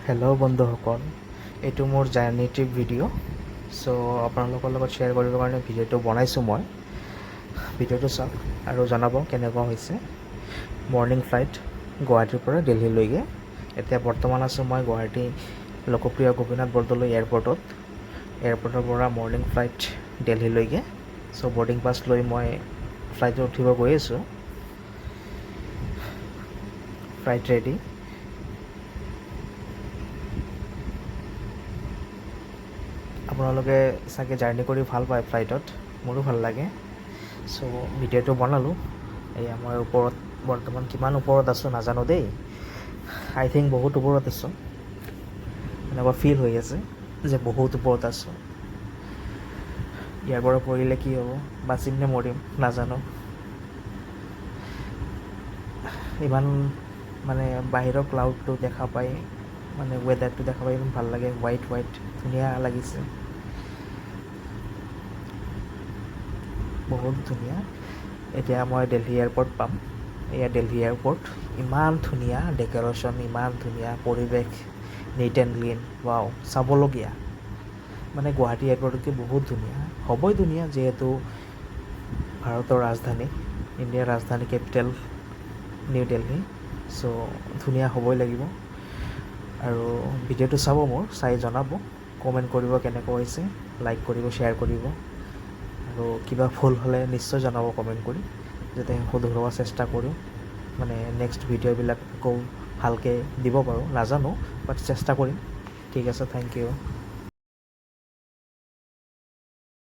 Hello' বন্ধুসকল, এইটো মোৰ জাৰ্নি ট্ৰিপ ভিডিঅ'। চ' আপোনালোকৰ লগত শ্বেয়াৰ কৰিবৰ কাৰণে ভিডিঅ'টো বনাইছোঁ মই। ভিডিঅ'টো চাওক আৰু জনাব কেনেকুৱা হৈছে। মৰ্ণিং ফ্লাইট গুৱাহাটীৰ পৰা দিল্লীলৈকে। এতিয়া বৰ্তমান আছোঁ মই গুৱাহাটী লোকপ্ৰিয় গোপীনাথ বৰদলৈ এয়াৰপৰ্টৰ পৰা মৰ্ণিং ফ্লাইট দিল্লীলৈকে। চ' বৰ্ডিং পাছ লৈ মই ফ্লাইটত উঠিব গৈ আছোঁ। Flight ready. আপোনালোকে চাগে জাৰ্ণি কৰি ভাল পায় ফ্লাইটত, মোৰো ভাল লাগে। চ' ভিডিঅ'টো বনালোঁ। এয়া মই ওপৰত বৰ্তমান কিমান ওপৰত আছোঁ নাজানো দেই। আই থিংক বহুত ওপৰত আছোঁ। এনেকুৱা ফিল হৈ আছে যে বহুত ওপৰত আছোঁ। ইয়াৰ পৰা পৰিলে কি হ'ব, বাচিম নে মৰিম নাজানো। ইমান মানে বাহিৰৰ ক্লাউডটো দেখা পাই, মানে ৱেডাৰটো দেখা পাই ইমান ভাল লাগে। হোৱাইট ধুনীয়া লাগিছে, বহুত ধুনীয়া। এতিয়া মই দিল্লী এয়াৰপৰ্ট পাম। এয়া দিল্লী এয়াৰপৰ্ট। ইমান ধুনীয়া ডেক'ৰেশ্যন, ইমান ধুনীয়া পৰিৱেশ, নিট এণ্ড ক্লিন। ৱাও, চাবলগীয়া। মানে গুৱাহাটী এয়াৰপৰ্টতকৈ বহুত ধুনীয়া। হ'বই ধুনীয়া যিহেতু ভাৰতৰ ৰাজধানী, ইণ্ডিয়াৰ ৰাজধানী কেপিটেল নিউ দিল্লী। চ' ধুনীয়া হ'বই লাগিব। আৰু ভিডিঅ'টো চাব, চাই জনাব, কমেণ্ট কৰিব কেনেকুৱা হৈছে, লাইক কৰিব, শ্বেয়াৰ কৰিব। আৰু কিবা ভুল হ'লে নিশ্চয় জনাব কমেণ্ট কৰি, যাতে শুধৰোৱাৰ চেষ্টা কৰোঁ। মানে নেক্সট ভিডিঅ'বিলাক আকৌ ভালকৈ দিব পাৰোঁ। নাজানো, বাট চেষ্টা কৰিম। ঠিক আছে, থেংক ইউ।